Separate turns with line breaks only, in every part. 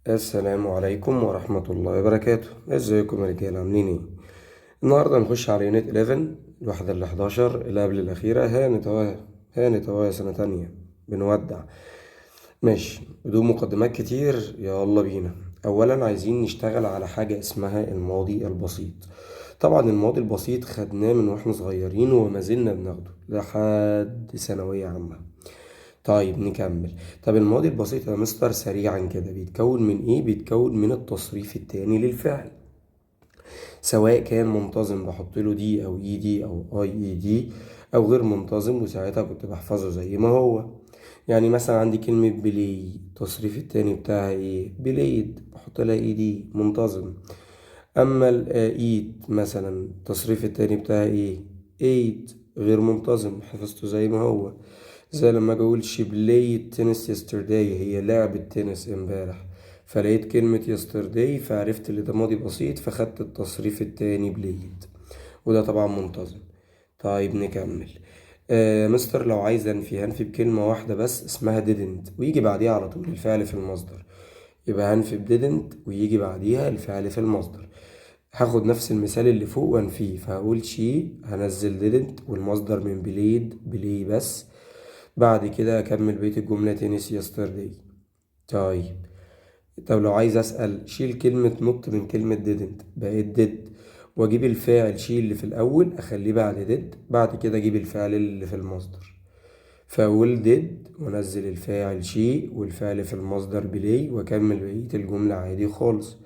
السلام عليكم ورحمة الله وبركاته. ازيكم يا رجالة، عاملين ايه؟ النهاردة هنخش على يونت 11، الوحدة ال 11 اللي قبل الأخيرة. هانت اهو يا سنة تانية، بنودع. ماشي، بدون مقدمات كتير يلا بينا. أولا عايزين نشتغل على حاجة اسمها الماضي البسيط. طبعا الماضي البسيط خدناه من واحنا صغيرين وما زلنا بناخده لحد ثانوية عامة. طيب نكمل. طب الماضي البسيط يا مستر سريعا كده بيتكون من ايه؟ بيتكون من التصريف التاني للفعل، سواء كان منتظم بحط له دي او اي دي او اي اي دي، او غير منتظم وساعتها كنت بحفظه زي ما هو. يعني مثلا عندي كلمة بلاي، التصريف التاني بتاعها ايه؟ بلايد، بحط لها اي دي منتظم. اما الايد مثلا التصريف التاني بتاعها ايه؟ ايد، غير منتظم، حفظته زي ما هو. زي لما اجي اقول she played tennis yesterday، هي لعبت تنس امبارح، فلقيت كلمة yesterday فعرفت اللي ده ماضي بسيط، فخدت التصريف التاني played، وده طبعا منتظم. طيب نكمل. مستر لو عايز هنفي بكلمة واحدة بس اسمها didn't، ويجي بعديها على طول الفعل في المصدر. يبقى هنفي ب didn't ويجي بعديها الفعل في المصدر. هاخد نفس المثال اللي فوق وانفيه، فهقول شي هنزل didn't والمصدر من بليد بلاي بس. بعد كده اكمل بقية الجملة تنس yesterday. طيب، طب لو عايز اسأل شيل كلمة نط من كلمة didn't بقيت did، واجيب الفاعل شيل اللي في الاول اخليه بعد did، بعد كده اجيب الفعل اللي في المصدر. فاقول did وانزل الفاعل شي والفعل في المصدر بلاي واكمل بقية الجملة عادي خالص.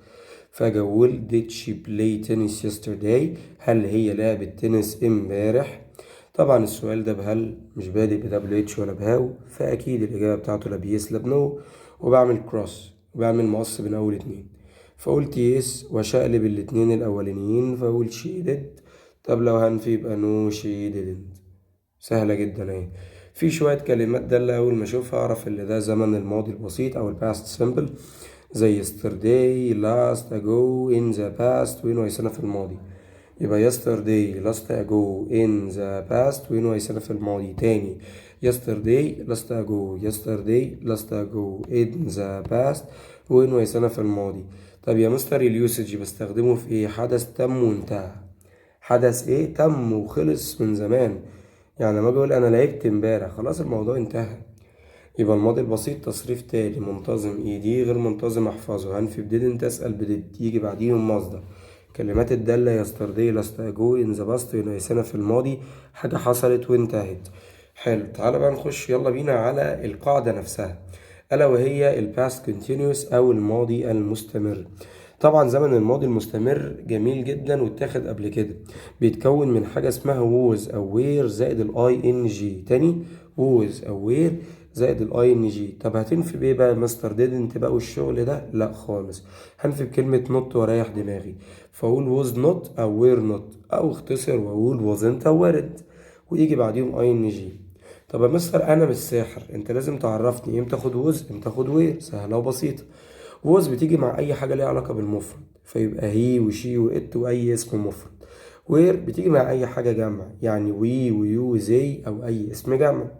فاجي اقول did she play tennis yesterday، هل هي لعبت تنس امبارح؟ طبعا السؤال ده بهل، مش بادئ بدبليو اتش ولا بهاو، فاكيد الاجابه بتاعته لا بيس لا بنو. وبعمل كروس وبعمل مقص بين اول اتنين، فقلت يس واشقلب الاتنين الاولانيين فاقول شي ديد. طب لو هنفي يبقى نو شي didn't. سهله جدا اهي. في شويه كلمات ده اللي اول ما اشوفها اعرف اللي ده زمن الماضي البسيط او الباست سيمبل، زي yesterday last ago in the past وين سنة في الماضي. يبقى yesterday last ago in the past وين سنة في الماضي. تاني yesterday last ago yesterday last ago in the past وين سنة في الماضي. طب يا مستر اليوسج بستخدمه في ايه؟ حدث تم وانتهى. حدث ايه؟ تم وخلص من زمان. يعني لما اجي اقول انا لعبت امبارح خلاص الموضوع انتهى. يبقى الماضي البسيط تصريف تاني منتظم اي دي، غير منتظم احفظه. هنفي بديدنت اسأل بديد يجي بعديهم مصدر. كلمات الدالة يسترداي لاستاجو ان ذا باست ينايسنا في الماضي، حاجة حصلت وانتهت. حلو، تعالى بقى نخش يلا بينا على القاعدة نفسها، ألا وهي الباست كونتينيوس أو الماضي المستمر. طبعا زمن الماضي المستمر جميل جدا واتاخد قبل كده، بيتكون من حاجة اسمها ووز أو وير زائد الاي ان جي. تاني، ووز أو وير زائد الاي ان جي. طب هتنفي بايه بقى مستر ديدنت بقى والشغل ده؟ لا خالص، هنفي بكلمة نوت واريح دماغي، فاقول ووز نوت او وير نوت، او اختصر واقول وازنت او وارد، ويجي بعديهم اي ان جي. طب يا مستر انا مش ساحر، انت لازم تعرفني امتى اخد ووز امتى اخد وير. سهلة وبسيطة. ووز بتيجي مع اي حاجة ليها علاقة بالمفرد، فيبقى هي وشي وات واي اسم مفرد. وير بتيجي مع اي حاجة جمع، يعني وي ويو وزي او اي اسم جمع.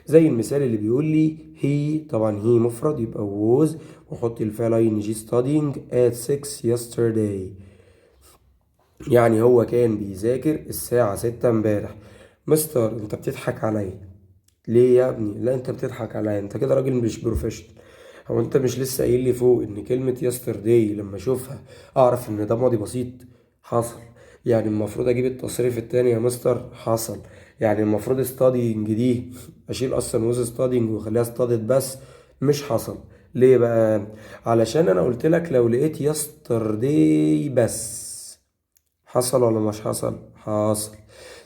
زي المثال اللي بيقول لي هي، طبعا هي مفرد يبقى was، وحط الفعل ing studying at 6 yesterday، يعني هو كان بيذاكر الساعة 6 امبارح. مستر انت بتضحك عليا ليه يا ابني؟ لا انت بتضحك عليا، انت كده راجل مش بروفيشنال. هو انت مش لسه قايل لي فوق ان كلمة yesterday لما اشوفها اعرف ان ده ماضي بسيط؟ حصل. يعني المفروض اجيب التصريف التاني يا مستر؟ حصل. يعني المفروض studying دي اشيل اصلا was studying واخليها studied بس؟ مش حصل. ليه بقى؟ علشان انا قلت لك لو لقيت yesterday بس حصل ولا مش حصل؟ حاصل.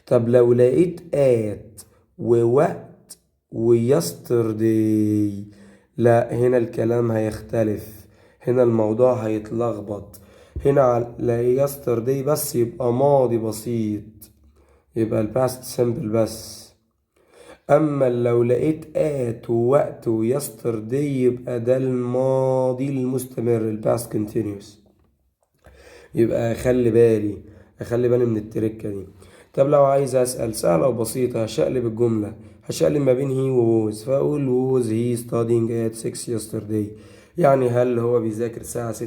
طب لو لقيت at ووقت ويسترداي، لا هنا الكلام هيختلف، هنا الموضوع هيتلخبط. هنا لا يسترداي بس يبقى ماضي بسيط، يبقى الباست سيمبل بس. اما لو لقيت at ووقت ويسترداي يبقى ده الماضي المستمر الباست كونتينيوس. يبقى اخلي بالي من التركة دي. طب لو عايز اسأل سهلة وبسيطة، هشقلب الجملة، هشقلب ما بين هي ووز، فاقول ووز هي studying at 6 yesterday. يعني هل هو بيذاكر الساعة 6؟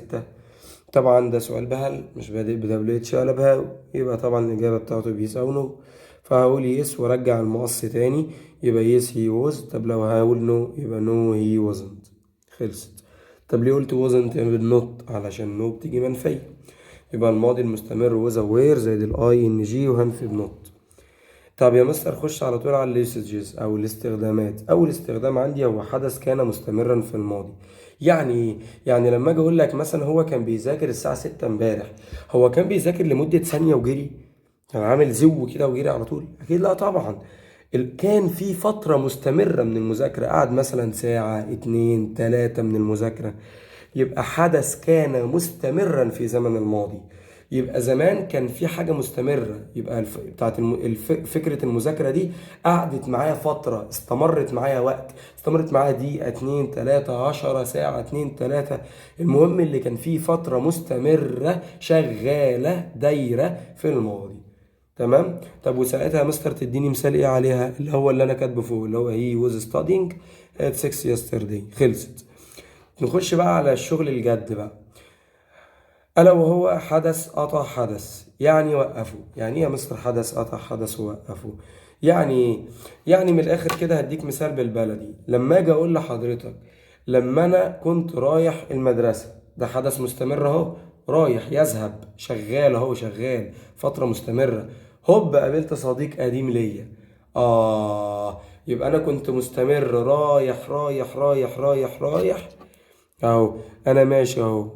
طبعا ده سؤال بهل، مش بادئ بدبليوتش ولا بهاو، يبقى طبعا الإجابة بتاعته بيس أو نو. فهقول يس وارجع المقص تاني، يبقى يس هي ووز. طب لو هقول نو يبقى نو هي وزنت. خلصت. طب ليه قلت وزنت بالنوت؟ علشان نو بتيجي منفية. يبقى الماضي المستمر وز وير زائد الاي ان جي وهنفي بنوت. طب يا مستر خش على طول على اليوسجز او الاستخدامات. اول استخدام عندي هو حدث كان مستمرا في الماضي. يعني ايه؟ يعني لما اجي اقول لك مثلا هو كان بيذاكر الساعه 6 امبارح، هو كان بيذاكر لمده ثانيه وجري؟ كان عامل زو كده وجري على طول؟ اكيد لا طبعا. كان في فتره مستمره من المذاكره، قعد مثلا ساعه اتنين تلاته من المذاكره. يبقى حدث كان مستمرا في زمن الماضي. يبقى زمان كان في حاجة مستمرة، يبقى بتاعت فكرة المذاكرة دي قعدت معايا فترة، استمرت معايا وقت، استمرت معايا دقيقة اتنين تلاتة 10 ساعة اتنين تلاتة. المهم اللي كان فيه فترة مستمرة شغالة دايرة في الماضي. تمام. طب وساعتها يا مستر تديني مثال ايه عليها؟ اللي هو اللي انا كاتبه فوق، اللي هو he was studying at 6 yesterday. خلصت. نخش بقى على الشغل الجد بقى، ألا وهو حدث قطع حدث يعني وقفه. يعني إيه يا مستر حدث قطع حدث ووقفه؟ يعني إيه؟ يعني من الآخر كده هديك مثال بالبلدي. لما أجي أقول لحضرتك لما أنا كنت رايح المدرسة، ده حدث مستمر أهو، رايح يذهب شغال أهو، شغال فترة مستمرة. هوب قابلت صديق قديم ليا. يبقى أنا كنت مستمر، رايح رايح رايح رايح رايح أهو. أنا ماشي أهو،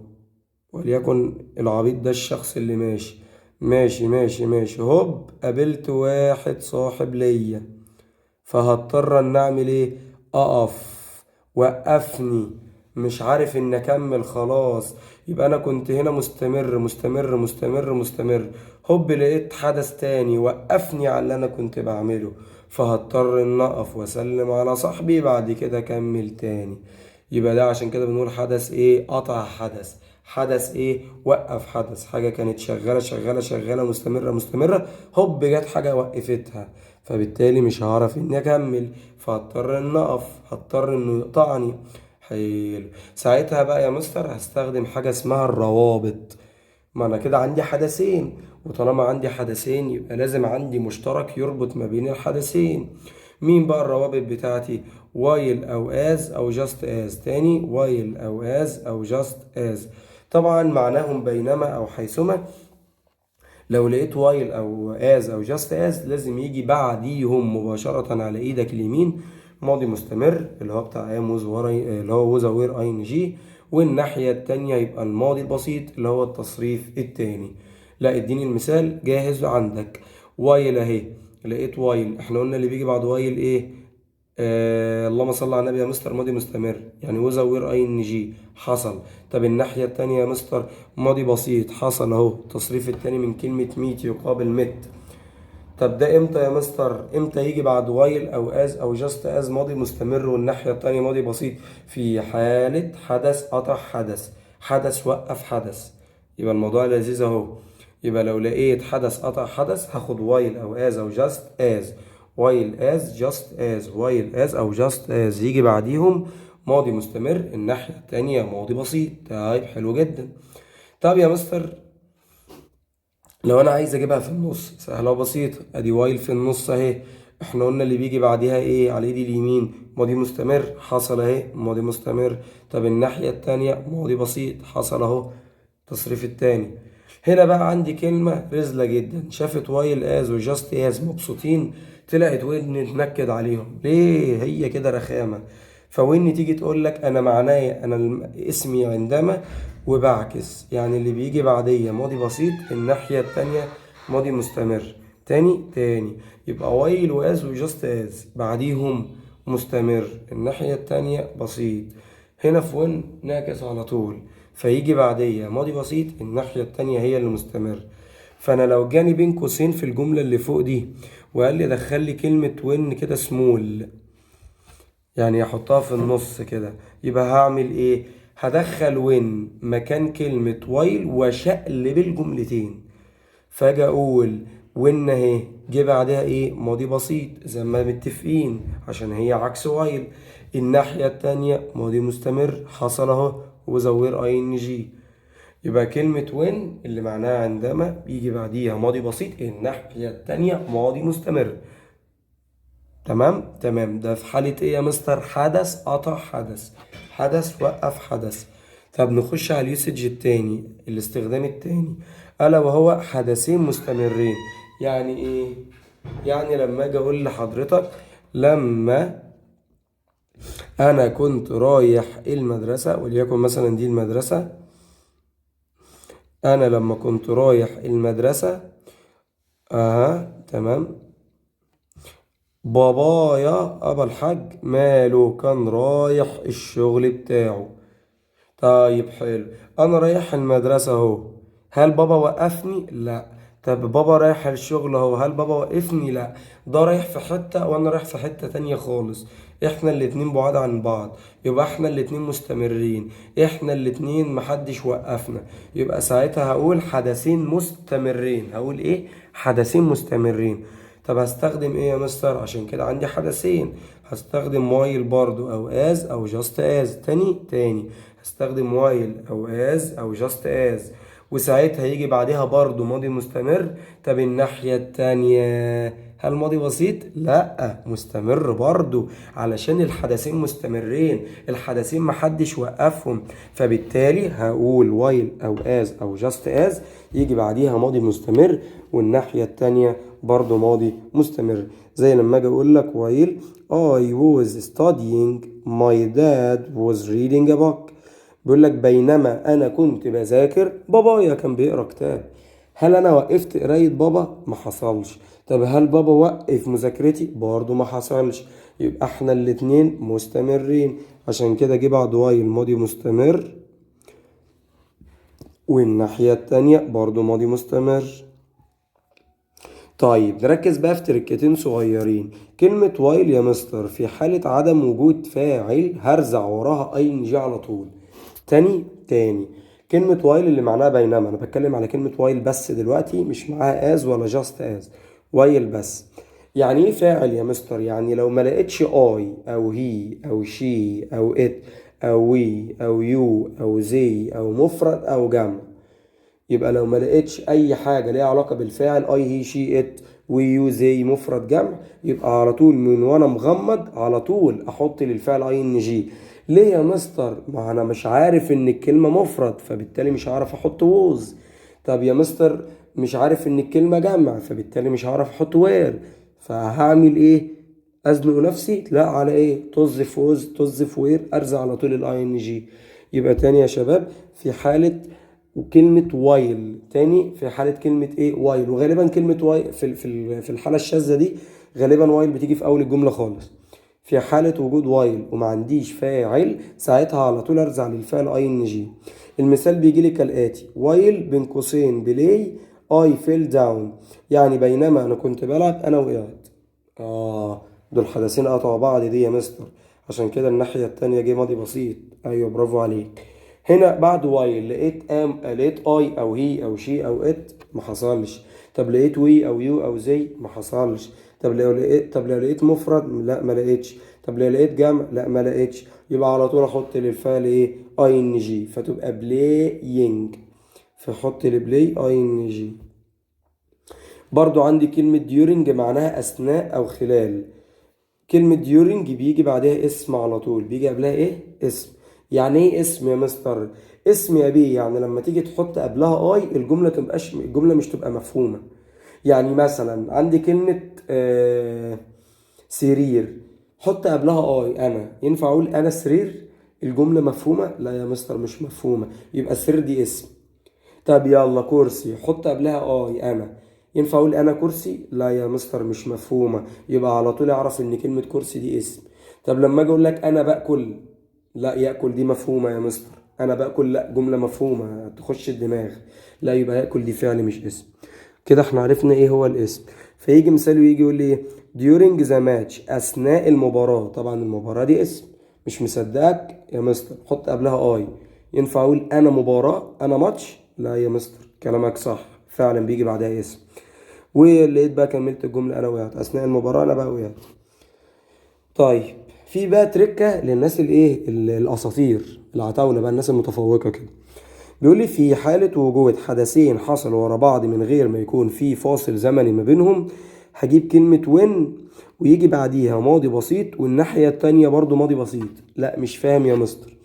وليكن العبيط ده الشخص اللي ماشي ماشي ماشي ماشي، هوب قابلت واحد صاحب ليا، فهضطر ان اعمل ايه؟ اقف. وقفني، مش عارف ان اكمل خلاص. يبقى انا كنت هنا مستمر مستمر مستمر مستمر، هوب لقيت حدث تاني وقفني على اللي انا كنت بعمله، فهضطر ان اقف واسلم على صاحبي بعد كده اكمل تاني. يبقى ده عشان كده بنقول حدث ايه؟ قطع حدث. حدث ايه؟ وقف حدث. حاجة كانت شغالة شغالة شغالة مستمرة مستمرة، هوب جت حاجة وقفتها، فبالتالي مش هعرف اني اكمل، فهضطر ان اقف، هضطر انه يقطعني. حلو. ساعتها بقى يا مستر هستخدم حاجة اسمها الروابط. ما انا كده عندي حدثين، وطالما عندي حدثين يبقى لازم عندي مشترك يربط ما بين الحدثين. مين بقى الروابط بتاعتي؟ while او as او just as. تاني while او as او just as. طبعا معناهم بينما او حيثما. لو لقيت while او as او just as لازم يجي بعديهم مباشرة على ايدك اليمين ماضي مستمر اللي هو بتاع am was اللي هو was were ing، والناحية التانية يبقى الماضي البسيط اللي هو التصريف التاني. لا اديني المثال جاهز عندك. while اهي، لقيت while، احنا قلنا اللي بيجي بعد while ايه؟ اللهم صل على النبي يا مستر، ماضي مستمر يعني وذا وير اي ان جي، حصل. طب الناحية التانية يا مستر ماضي بسيط، حصل اهو، التصريف التاني من كلمة ميت يقابل مت. طب ده امتى يا مستر؟ امتى يجي بعد وايل او از او جاست از ماضي مستمر والناحية التانية ماضي بسيط؟ في حالة حدث قطع حدث، حدث وقف حدث. يبقى الموضوع لذيذ اهو. يبقى لو لقيت حدث قطع حدث هاخد وايل او از او جاست از. وايل از جاست از، وايل از او جاست از يجي بعديهم ماضي مستمر الناحية التانية ماضي بسيط. طيب حلو جدا. طب يا مستر لو انا عايز اجيبها في النص، سهله وبسيطه، ادي وايل في النص اهي. احنا قلنا اللي بيجي بعديها ايه على ايدي اليمين؟ ماضي مستمر، حصل اهي ماضي مستمر. طب الناحيه التانية ماضي بسيط، حصل اهو التصريف التاني. هنا بقى عندي كلمه رزله جدا، شافت وايل از وجاست از مبسوطين، طلعت ودن تنكد عليهم ليه؟ هي كده رخامه. فوين تيجي تقول لك انا معنايا انا اسمي عندما، وبعكس يعني اللي بيجي بعديه ماضي بسيط الناحية التانية ماضي مستمر. تاني يبقى وايل واز وجاست از بعديهم مستمر الناحية التانية بسيط. هنا في وين ناقص على طول، فيجي بعديه ماضي بسيط الناحية التانية هي اللي مستمر. فانا لو جاني بين قوسين في الجملة اللي فوق دي وقال لي دخل لي كلمة وين كده سمول، يعني احطها في النص كده، يبقى هعمل ايه؟ هدخل مكان كلمة وايل وشقلب الجملتين. فاجي اقول وإن اهي جه بعدها ايه؟ ماضي بسيط زي ما متفقين عشان هي عكس وايل. الناحية التانية ماضي مستمر حصل اهو وزور اي ان جي. يبقى كلمة وين اللي معناها عندما بيجي بعديها ماضي بسيط، الناحية التانية ماضي مستمر. تمام. ده في حالة ايه يا مستر؟ حدث قطع حدث، حدث وقف حدث. طب نخش على اليوسج التاني، الاستخدام التاني، ألا وهو حدثين مستمرين. يعني ايه؟ يعني لما اجي اقول لحضرتك لما انا كنت رايح المدرسة، وليكن مثلا دي المدرسة، انا لما كنت رايح المدرسة تمام، بابايا ابا الحاج ماله كان رايح الشغل بتاعه. طيب حلو، انا رايح المدرسة اهو، هل بابا وقفني؟ لا. طب بابا رايح الشغل اهو، هل بابا وقفني؟ لا. ده رايح في حتة وانا رايح في حتة تانية خالص، احنا الاتنين بعاد عن بعض، يبقى احنا الاتنين مستمرين، احنا الاتنين محدش وقفنا. يبقى ساعتها هقول حدثين مستمرين. هقول ايه؟ حدثين مستمرين. طب هستخدم ايه يا مستر؟ عشان كده عندي حدثين، هستخدم وايل برضو او از او جاست از. تاني هستخدم وايل او از او جاست از، وساعتها هيجي بعدها برضو ماضي مستمر. طب الناحية التانية هل ماضي بسيط؟ لا، مستمر برضو، علشان الحدثين مستمرين، الحدثين محدش وقفهم، فبالتالي هقول وايل او از او جاست از يجي بعديها ماضي مستمر، والناحية التانية برضو ماضي مستمر. زي لما اجي اقول لك وايل I was studying my dad was reading a book. بيقول لك بينما انا كنت بذاكر بابايا كان بيقرا كتاب. هل انا وقفت قرايه بابا؟ ما حصلش. طب هل بابا وقف مذاكرتي؟ برضو ما حصلش. يبقى احنا الاتنين مستمرين، عشان كده جه بعد واي الماضي مستمر، والناحيه التانية برضو ماضي مستمر. طيب نركز بقى في تركتين صغيرين. كلمة وايل يا مستر في حالة عدم وجود فاعل هرزع وراها اي ان جي على طول. تاني كلمة وايل اللي معناها بينما، انا بتكلم على كلمة وايل بس دلوقتي، مش معاها از ولا جاست از، وايل بس. يعني ايه فاعل يا مستر؟ يعني لو ما لقيتش اي او هي او شي او ات او وي او يو او زي او مفرد او جمع. يبقى لو ما لقيتش اي حاجه ليها علاقه بالفاعل اي هي شي ات ويو زي مفرد جمع، يبقى على طول من وانا مغمض على طول احط للفعل اي ان جي. ليه يا مستر؟ ما انا مش عارف ان الكلمه مفرد، فبالتالي مش هعرف احط ووز. طب يا مستر مش عارف ان الكلمه جمع، فبالتالي مش هعرف احط وير، فهعمل ايه؟ ازنق نفسي؟ لا، على ايه؟ طز في ووز طز في وير، ارزع على طول الاي ان جي. يبقى تاني يا شباب في حاله وكلمة وايل، تاني في حالة كلمة ايه؟ وايل. وغالبا كلمة وايل في الحالة الشاذة دي غالبا وايل بتيجي في أول الجملة خالص. في حالة وجود وايل وما عنديش فاعل ساعتها على طول ارجع للفعل اي ان جي. المثال بيجي لي كالآتي: وايل بين قوسين بلاي اي فيل داون، يعني بينما انا كنت بلعب انا وقعت. دول حدثين قطعوا بعض دي يا مستر، عشان كده الناحية التانية جه ماضي بسيط. ايوه برافو عليك. هنا بعد وايل لقيت اي او هي او شي او ات، ما حصلش. طب لقيت وي او يو او زي، ما حصلش. طب لو لقيت مفرد، لا ما لقيتش. طب لو لقيت جمع، لا ما لقيتش. يبقى على طول احط للفعل ايه؟ اي ان جي، فتبقى بلاينج، فحط لبلاي اي ان جي. برضو عندي كلمة during معناها اثناء او خلال. كلمة during بيجي بعدها اسم على طول، بيجي قبلها ايه؟ اسم. يعني ايه اسم يا مستر؟ اسم يا بيه يعني لما تيجي تحط قبلها اي الجملة مش تبقى مفهومة. يعني مثلا عندي كلمة سرير، حط قبلها اي انا، ينفع اقول انا سرير؟ الجملة مفهومة؟ لا يا مستر مش مفهومة، يبقى السرير دي اسم. طب يلا كرسي، حط قبلها اي انا، ينفع اقول انا كرسي؟ لا يا مستر مش مفهومه، يبقى على طول اعرف ان كلمه كرسي دي اسم. طب لما اجي اقول لك انا باكل، لا ياكل دي مفهومه يا مستر، انا باكل لا جمله مفهومه تخش الدماغ، لا يبقى ياكل دي فعل مش اسم. كده احنا عرفنا ايه هو الاسم. فيجي مثال ويجي يقول لي ايه؟ during the match اثناء المباراه. طبعا المباراه دي اسم. مش مصدقك يا مستر، حط قبلها اي. ينفع اقول انا مباراه انا ماتش؟ لا يا مستر كلامك صح، فعلا بيجي بعدها اسم. ولقيت بقى كملت الجملة أنا وقعت أثناء المباراة، أنا بقى وقعت. طيب في بقى تركة للناس الأساطير العتاولة بقى، الناس المتفوقة كده. بيقول لي في حالة وجود حدثين حصلوا ورا بعض من غير ما يكون في فاصل زمني ما بينهم، هجيب كلمة وين ويجي بعديها ماضي بسيط والناحية التانية برضو ماضي بسيط. لا مش فاهم يا مستر،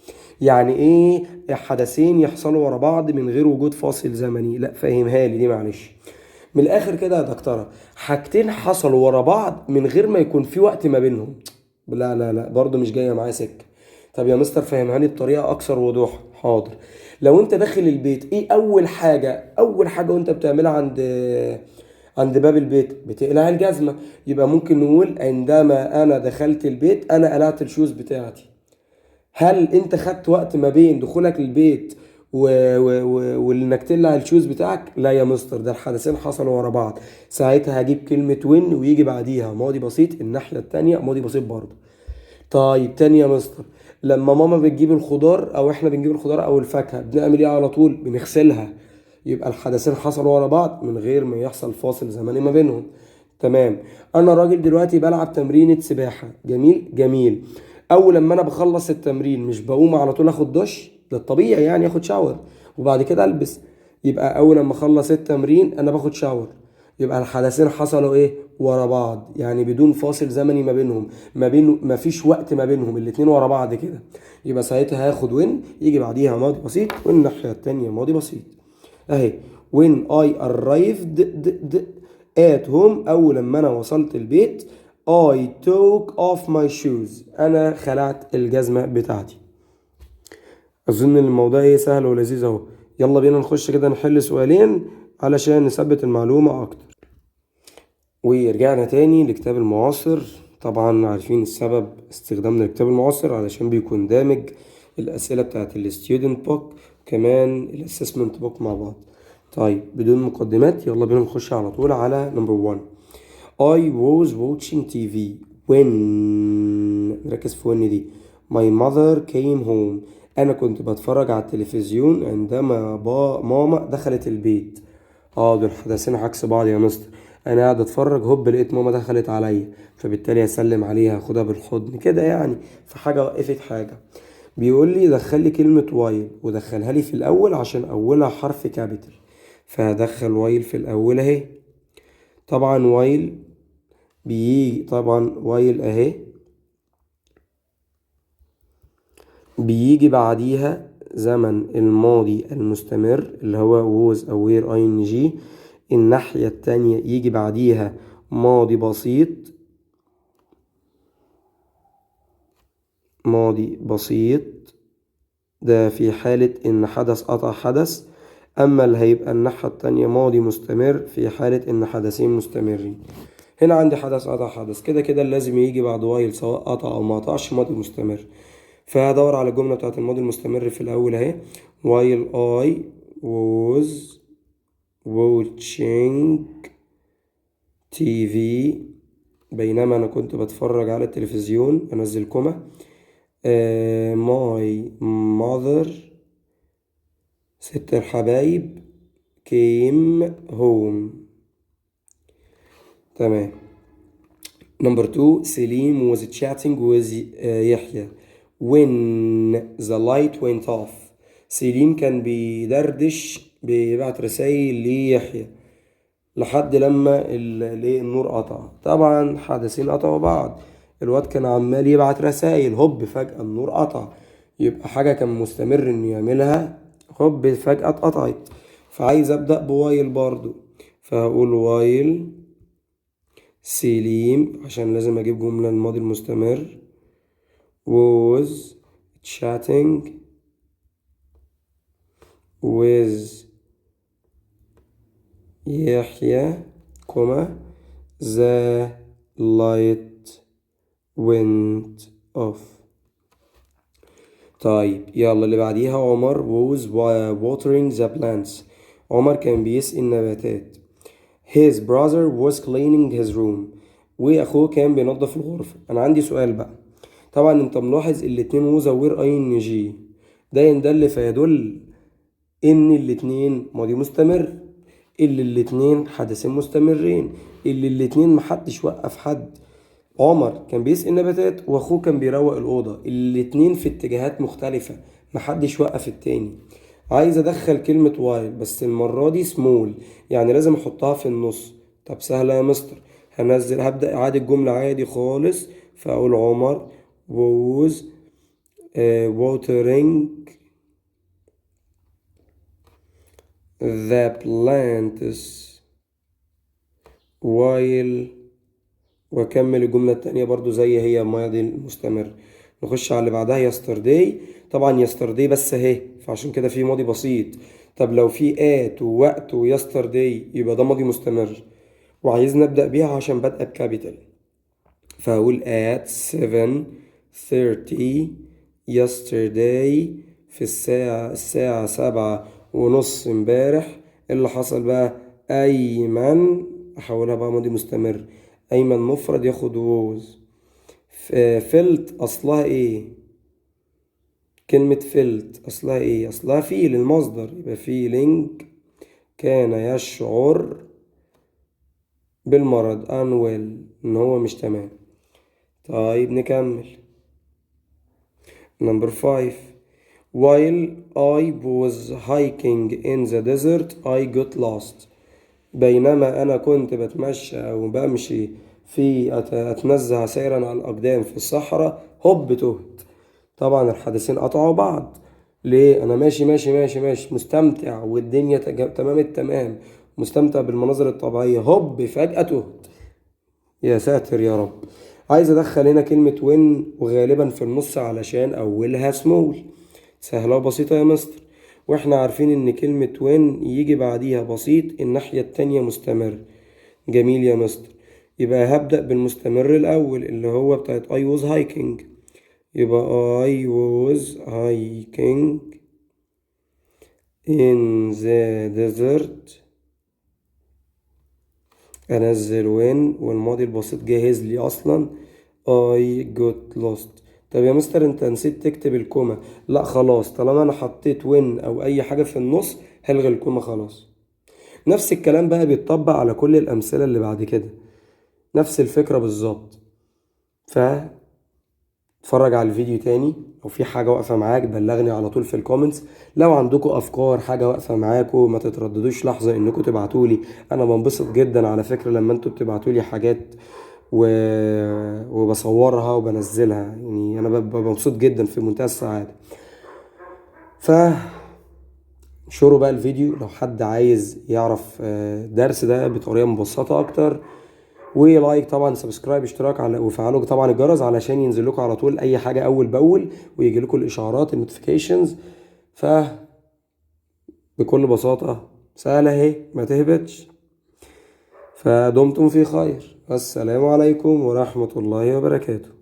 يعني ايه حدثين يحصلوا ورا بعض من غير وجود فاصل زمني؟ لا فهمها لي دي معلش. من الاخر كده يا دكتوره، حاجتين حصلوا ورا بعض من غير ما يكون في وقت ما بينهم. لا لا لا برضو مش جايه معايا سكه. طب يا مستر فهمها لي بطريقه اكثر وضوح. حاضر. لو انت داخل البيت، ايه اول حاجه وانت بتعملها عند باب البيت؟ بتقلع الجزمه. يبقى ممكن نقول عندما انا دخلت البيت انا قلعت الشوز بتاعتي. هل انت خدت وقت ما بين دخولك البيت وانك تقلع الشوز بتاعك؟ لا يا مستر، ده الحدثين حصلوا ورا بعض. ساعتها هجيب كلمة وين ويجي بعديها ماضي بسيط، الناحية التانية ماضي بسيط برضه. طيب تاني يا مستر، لما ماما بتجيب الخضار او احنا بنجيب الخضار او الفاكهة بنعمل ايه على طول؟ بنغسلها. يبقى الحدثين حصلوا ورا بعض من غير ما يحصل فاصل زمني ما بينهم. تمام. انا راجل دلوقتي بلعب تمرينة سباحة، جميل جميل. اول لما انا بخلص التمرين مش بقوم على طول اخد دش؟ ده الطبيعي يعني اخد شاور وبعد كده البس. يبقى اول لما اخلص التمرين انا باخد شاور. يبقى الحدثين حصلوا ايه؟ ورا بعض، يعني بدون فاصل زمني ما بينهم، ما فيش وقت ما بينهم، الاتنين ورا بعض كده. يبقى ساعتها هاخد وين يجي بعديها ماضي بسيط والناحية التانية ماضي بسيط. اهي when I arrived at home، اول لما انا وصلت البيت I took off my shoes، انا خلعت الجزمة بتاعتي. اظن الموضوع ايه سهل ولذيذ اهو. يلا بينا نخش كده نحل سؤالين علشان نثبت المعلومة اكتر. ورجعنا تاني لكتاب المعاصر. طبعا عارفين السبب استخدامنا لكتاب المعاصر علشان بيكون دامج الأسئلة بتاعت الستودنت بوك وكمان الاسسمنت بوك مع بعض. طيب بدون مقدمات يلا بينا نخش على طول على نمبر 1. I was watching TV when، نركز في when دي. My mother came home، أنا كنت بتفرج على التلفزيون عندما ماما دخلت البيت. دول حدثين عكس بعض يا مستر. انا قاعد اتفرج هوب لقيت ماما دخلت عليا، فبالتالي اسلم عليها اخدها بالحضن كده يعني، في حاجه وقفت حاجه. بيقول لي دخل لي كلمه وايل ودخلها لي في الاول عشان اولها حرف كابيتال، فهدخل وايل في الاول اهي. طبعا وايل بيجي، طبعا وايل اهي بيجي بعديها زمن الماضي المستمر اللي هو was أو were ing. الناحية التانية يجي بعديها ماضي بسيط، ماضي بسيط ده في حالة إن حدث قطع حدث. أما اللي هيبقى الناحية التانية ماضي مستمر في حالة إن حدثين مستمرين. هنا عندي حدث قطع حدث، كده كده لازم يجي بعد وايل سواء قطع أو ما قطعش ماضي مستمر. فهدور على الجملة بتاعت الماضي المستمر في الأول أهي. while I was watching TV، بينما أنا كنت بتفرج على التلفزيون، أنزل كوما. my mother، ست الحبايب، came home. تمام. نمبر 2. سليم was chatting with يحيى when the light went off. سليم كان بيدردش بيبعت رسائل ليحيى لحد لما النور قطع. طبعا حدثين قطعوا بعض، الواد كان عمال يبعت رسائل هوب فجأة النور قطع. يبقى حاجة كان مستمر انه يعملها هوب فجأة اتقطعت. فعايز ابدأ بوايل برضو، فهقول وايل سليم عشان لازم اجيب جملة الماضي المستمر was chatting with يحيى كوما the light went off. طيب يلا اللي بعديها. عمر was watering the plants، عمر كان بيسقي النباتات. his brother was cleaning his room، واخوه كان بينظف الغرفة. انا عندي سؤال بقى. طبعا انت ملاحظ الاتنين وزوير اين جي، ده يدل فيدل ان الاتنين ماضي مستمر. اللي الاتنين حدثين مستمرين، اللي الاتنين محدش وقف حد. عمر كان بيسقي النباتات واخوه كان بيروق الأوضة، الاتنين في اتجاهات مختلفة، محدش وقف التاني. عايز ادخل كلمة وايل بس المرة دي سمول، يعني لازم احطها في النص. طب سهلة يا مستر، هبدأ اعادة الجملة عادي خالص، فاقول عمر was watering the plants while، واكمل الجملة التانية برضو زي هي الماضي المستمر. نخش على اللي بعدها yesterday. طبعا yesterday بس اهي، فعشان كده في ماضي بسيط. طب لو في at ووقت ويسترداي يبقى ده ماضي مستمر، وعايزني ابدأ بيها عشان بادئة بكابيتال، فاقول at 7:30 yesterday، في الساعة 7:30 امبارح. اللي حصل بقى أيمن، أحولها بقى ماضي مستمر، أيمن مفرد ياخد was. فلت أصلها إيه؟ كلمة فلت أصلها إيه؟ أصلها فيل المصدر، يبقى feeling كان يشعر بالمرض unwell، إن هو مش تمام. طيب نكمل. Number 5. While I was hiking in the desert I got lost. بينما أنا كنت بتمشى أو بمشي أتنزه سيرا على الأقدام في الصحراء هوب تهت. طبعا الحدثين قطعوا بعض. ليه؟ أنا ماشي ماشي ماشي ماشي مستمتع والدنيا تمام التمام، مستمتع بالمناظر الطبيعية، هوب فجأة تهت. يا ساتر يا رب. عايز أدخل هنا كلمة وين، وغالبا في النص علشان أولها سمول. سهلة وبسيطة يا مستر، واحنا عارفين ان كلمة وين يجي بعديها بسيط الناحية التانية مستمر. جميل يا مستر، يبقى هبدأ بالمستمر الأول اللي هو بتاعت I was hiking، يبقى I was hiking in the desert. أنزل وين والماضي البسيط جاهز لي أصلا I got lost. طب يا مستر انت نسيت تكتب الكومة. لا خلاص، طالما انا حطيت وين او اي حاجة في النص هلغي الكومة خلاص. نفس الكلام بقى بيتطبق على كل الامثلة اللي بعد كده، نفس الفكرة بالظبط. فاتفرج على الفيديو تاني، لو في حاجة واقفة معاك بلغني على طول في الكومنتس. لو عندكم افكار حاجة واقفة معاكم ما تترددوش لحظة انكم تبعتولي، انا بنبسط جدا على فكرة لما انتوا بتبعتولي حاجات وبصورها وبنزلها، يعني انا ببقى مبسوط جدا في منتهى السعادة. شوروا بقى الفيديو لو حد عايز يعرف درس ده بطريقة مبسطة اكتر، ولايك طبعا، سبسكرايب، اشتراك وفعلوا طبعا الجرس علشان ينزل لكم على طول اي حاجة اول باول، ويجي لكم الاشعارات النوتيفيكيشنز. بكل بساطة سهلة اهي ما تهبطش. فدمتم في خير، السلام عليكم ورحمة الله وبركاته.